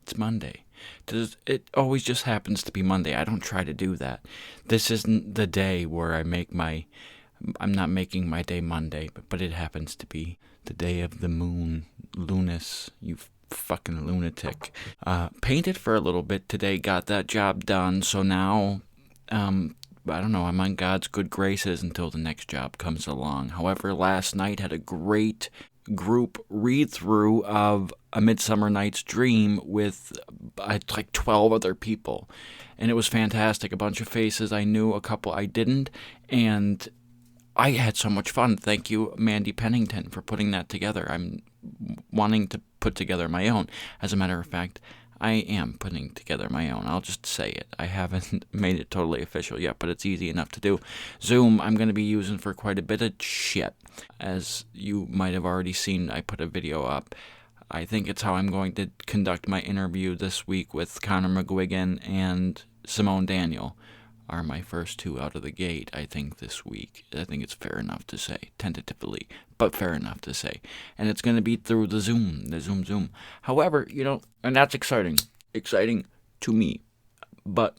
It's Monday. It always just happens to be Monday. I don't try to do that. This isn't the day where I'm not making my day Monday, but it happens to be the day of the moon. Lunas, you fucking lunatic. Painted for a little bit today, got that job done, so now, I don't know, I'm on God's good graces until the next job comes along. However, last night had a great group read through of A Midsummer Night's Dream with like 12 other people. And it was fantastic. A bunch of faces I knew, a couple I didn't. And I had so much fun. Thank you, Mandy Pennington, for putting that together. I'm wanting to put together my own. As a matter of fact, I am putting together my own. I'll just say it. I haven't made it totally official yet, but it's easy enough to do. Zoom, I'm going to be using for quite a bit of shit. As you might have already seen, I put a video up. I think it's how I'm going to conduct my interview this week with Connor McGuigan and Simone Daniel. Are my first two out of the gate, I think, this week. I think it's fair enough to say, tentatively, but fair enough to say. And it's going to be through the Zoom. However, and that's exciting to me. But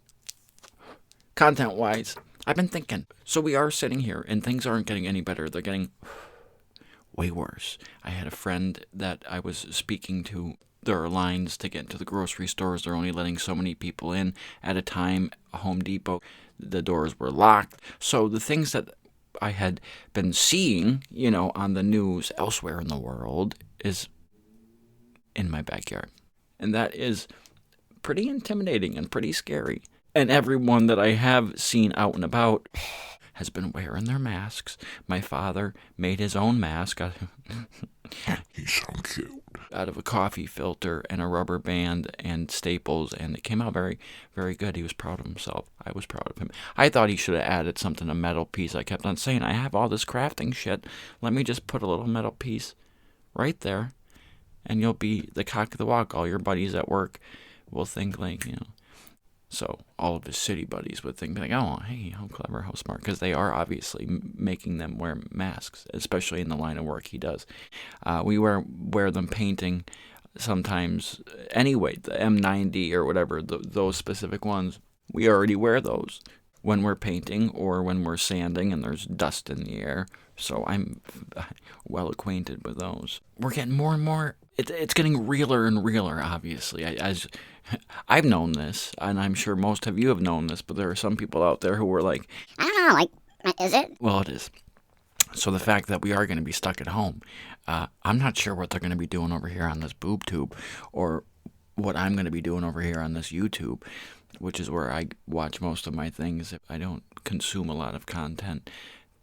content-wise, I've been thinking. So we are sitting here, and things aren't getting any better. They're getting way worse. I had a friend that I was speaking to. There are lines to get into the grocery stores. They're only letting so many people in at a time. Home Depot, the doors were locked. So the things that I had been seeing, on the news elsewhere in the world is in my backyard. And that is pretty intimidating and pretty scary. And everyone that I have seen out and about has been wearing their masks. My father made his own mask. He's so cute. Out of a coffee filter and a rubber band and staples, and it came out very, very good. He was proud of himself. I was proud of him. I thought he should have added something, a metal piece. I kept on saying, I have all this crafting shit. Let me just put a little metal piece right there, and you'll be the cock of the walk. All your buddies at work will think So all of his city buddies would think like, oh, hey, how clever, how smart, because they are obviously making them wear masks, especially in the line of work he does. We wear them painting sometimes anyway, the M90 or whatever, those specific ones. We already wear those when we're painting or when we're sanding and there's dust in the air. So I'm well acquainted with those. We're getting more and more, it's getting realer and realer, obviously. As I've known this, and I'm sure most of you have known this, but there are some people out there who were like, I don't know, is it? Well, it is. So the fact that we are going to be stuck at home, I'm not sure what they're going to be doing over here on this boob tube, or what I'm going to be doing over here on this YouTube, which is where I watch most of my things. I don't consume a lot of content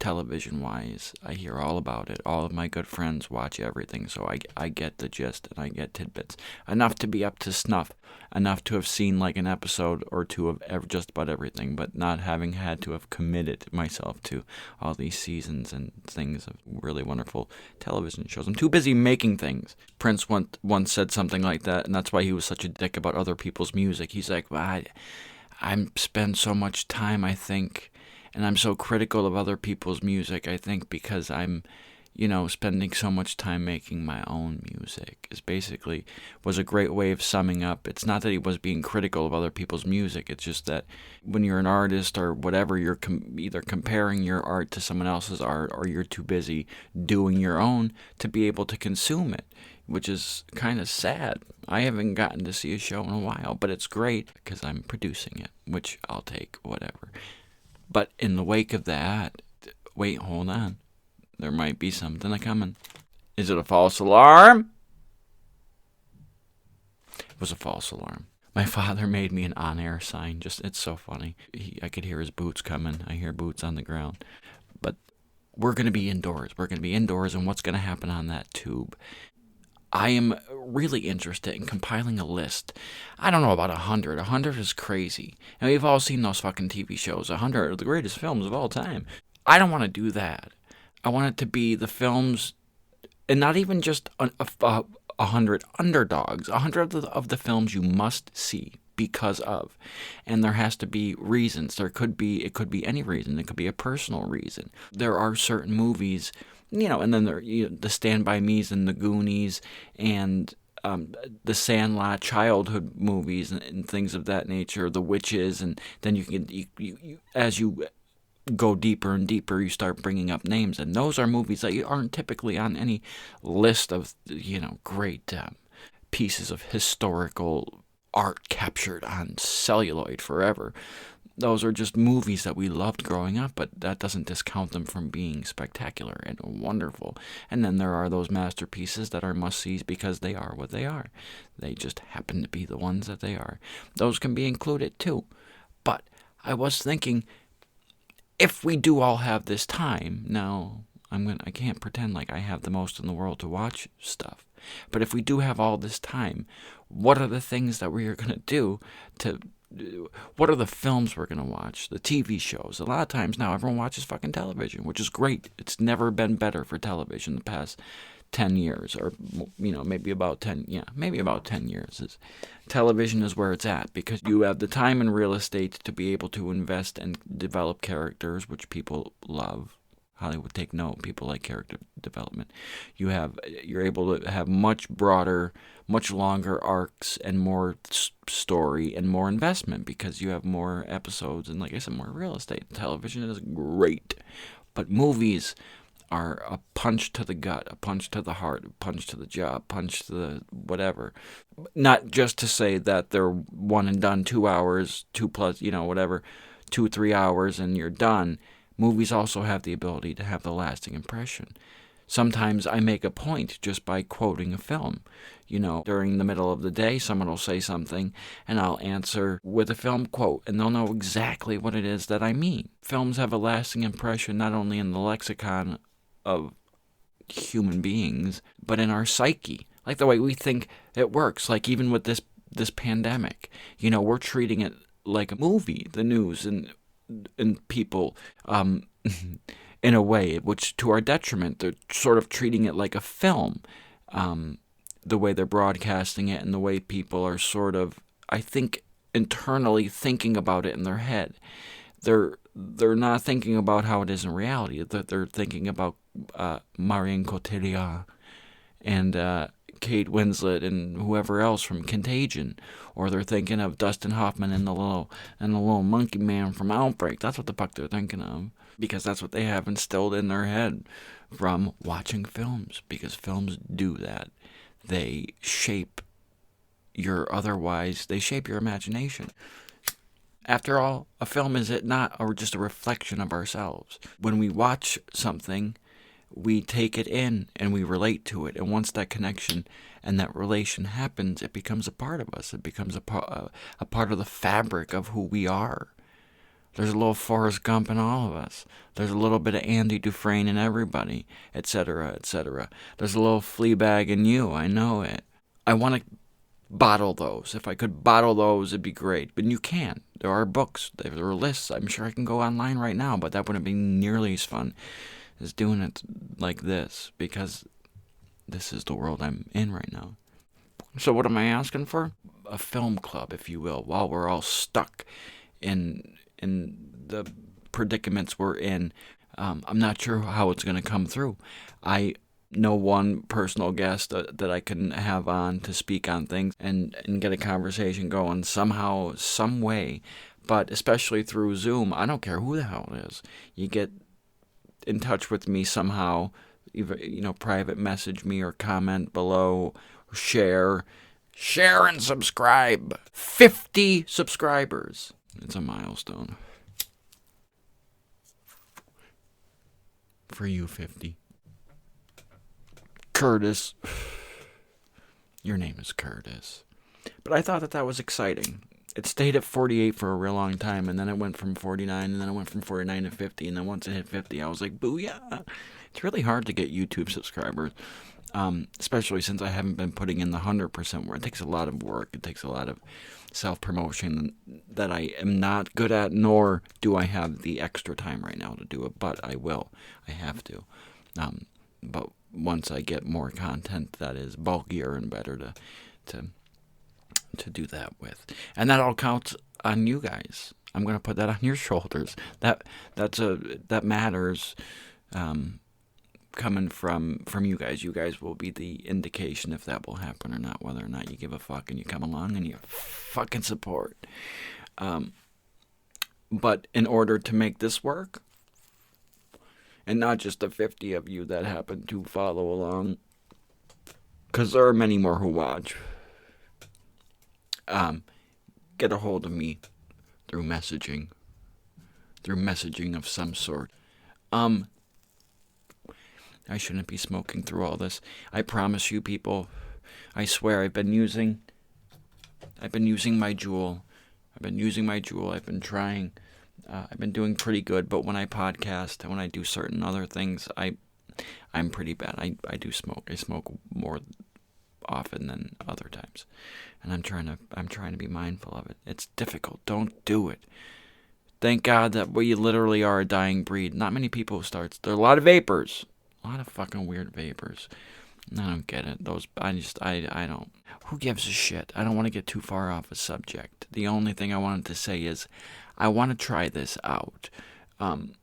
television-wise. I hear all about it. All of my good friends watch everything, so I get the gist and I get tidbits. Enough to be up to snuff. Enough to have seen like an episode or two of just about everything, but not having had to have committed myself to all these seasons and things of really wonderful television shows. I'm too busy making things. Prince once said something like that, and that's why he was such a dick about other people's music. He's like, well, I spend so much time, I think, and I'm so critical of other people's music, I think, because I'm, spending so much time making my own music. Is basically was a great way of summing up. It's not that he was being critical of other people's music. It's just that when you're an artist or whatever, you're either comparing your art to someone else's art, or you're too busy doing your own to be able to consume it, which is kind of sad. I haven't gotten to see a show in a while, but it's great because I'm producing it, which I'll take, whatever. But in the wake of that, wait, hold on. There might be something coming. Is it a false alarm? It was a false alarm. My father made me an on-air sign. It's so funny. I could hear his boots coming. I hear boots on the ground. But we're going to be indoors. And what's going to happen on that tube? I am really interested in compiling a list. I don't know about 100. 100 is crazy. And we've all seen those fucking TV shows. 100 are the greatest films of all time. I don't want to do that. I want it to be the films, and not even just 100 underdogs. 100 of the films you must see because of. And there has to be reasons. It could be any reason. It could be a personal reason. There are certain movies, and then there, the Stand By Me's and the Goonies and the Sandlot childhood movies and things of that nature, the witches, and then as you go deeper and deeper, you start bringing up names, and those are movies that you aren't typically on any list of great pieces of historical art captured on celluloid forever. Those are just movies that we loved growing up, but that doesn't discount them from being spectacular and wonderful. And then there are those masterpieces that are must-sees because they are what they are. They just happen to be the ones that they are. Those can be included too. But I was thinking, if we do all have this time, now I can't pretend like I have the most in the world to watch stuff. But if we do have all this time, what are the things that we are going to do to what are the films we're going to watch, the TV shows? A lot of times now everyone watches fucking television, which is great. It's never been better for television the past 10 years, or maybe about 10 years. Television is where it's at, because you have the time and real estate to be able to invest and develop characters, which people love. Hollywood take note. People like character development. You're able to have much broader, much longer arcs and more story and more investment because you have more episodes and, like I said, more real estate. Television is great, but movies are a punch to the gut, a punch to the heart, a punch to the jaw, a punch to the whatever. Not just to say that they're one and done, 2 hours, 2 plus, whatever, 2-3 hours and you're done. Movies also have the ability to have the lasting impression. Sometimes I make a point just by quoting a film. During the middle of the day, someone will say something, and I'll answer with a film quote, and they'll know exactly what it is that I mean. Films have a lasting impression not only in the lexicon of human beings, but in our psyche. Like the way we think it works. Like even with this pandemic, we're treating it like a movie, the news, and people in a way which to our detriment. They're sort of treating it like a film, the way they're broadcasting it and the way people are sort of, I think, internally thinking about it in their head. They're not thinking about how it is in reality. They're thinking about Marion Cotillard and Kate Winslet and whoever else from Contagion, or they're thinking of Dustin Hoffman and the little monkey man from Outbreak. That's what the fuck they're thinking of, because that's what they have instilled in their head from watching films, because films do that. They shape they shape your imagination. After all, a film is it not or just a reflection of ourselves. When we watch something, we take it in and we relate to it. And once that connection and that relation happens, it becomes a part of us. It becomes a part of the fabric of who we are. There's a little Forrest Gump in all of us. There's a little bit of Andy Dufresne in everybody, etc., etc. There's a little Fleabag in you. I know it. I want to bottle those. If I could bottle those, it'd be great. But you can't. There are books. There are lists. I'm sure I can go online right now, but that wouldn't be nearly as fun as doing it like this, because this is the world I'm in right now. So what am I asking for? A film club, if you will, while we're all stuck in the predicaments we're in. I'm not sure how it's going to come through. I know one personal guest that I can have on to speak on things and get a conversation going somehow, some way. But especially through Zoom, I don't care who the hell it is. You get in touch with me somehow, either, private message me or comment below, share and subscribe. 50 subscribers. It's a milestone. For you, 50. Curtis. Your name is Curtis. But I thought that was exciting. It stayed at 48 for a real long time, and then it went from 49, and then it went from 49 to 50, and then once it hit 50, I was like, booyah! It's really hard to get YouTube subscribers, especially since I haven't been putting in the 100% work. It takes a lot of work. It takes a lot of self-promotion that I am not good at, nor do I have the extra time right now to do it, but I will. I have to. But once I get more content that is bulkier and better to do that with. And that all counts on you guys. I'm going to put that on your shoulders. That matters coming from you guys. You guys will be the indication if that will happen or not, whether or not you give a fuck and you come along and you fucking support. But in order to make this work, and not just the 50 of you that happen to follow along, because there are many more who watch, get a hold of me through messaging of some sort. I shouldn't be smoking through all this. I promise you, people, I swear I've been using my Juul. I've been trying. I've been doing pretty good, but when I podcast and when I do certain other things, I'm pretty bad. I do smoke. I smoke more often than other times, and I'm trying to be mindful of it. It's difficult. Don't do it. Thank God that we literally are a dying breed. Not many people start. There are a lot of vapors. A lot of fucking weird vapors. I don't get it. I don't. Who gives a shit? I don't want to get too far off a subject. The only thing I wanted to say is I want to try this out. I'm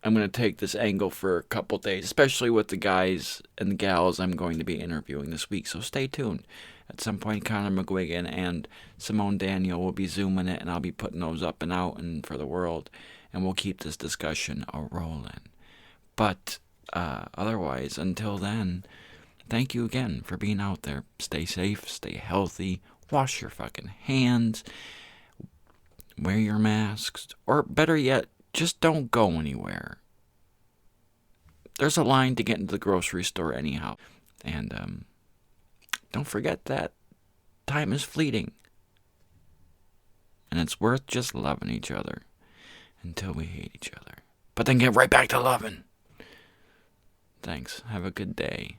going to take this angle for a couple days, especially with the guys and the gals I'm going to be interviewing this week. So stay tuned. At some point, Connor McGuigan and Simone Daniel will be zooming it, and I'll be putting those up and out and for the world, and we'll keep this discussion a-rolling. But otherwise, until then, thank you again for being out there. Stay safe, stay healthy, wash your fucking hands, wear your masks, or better yet, just don't go anywhere. There's a line to get into the grocery store anyhow. And don't forget that time is fleeting. And it's worth just loving each other until we hate each other. But then get right back to loving. Thanks. Have a good day.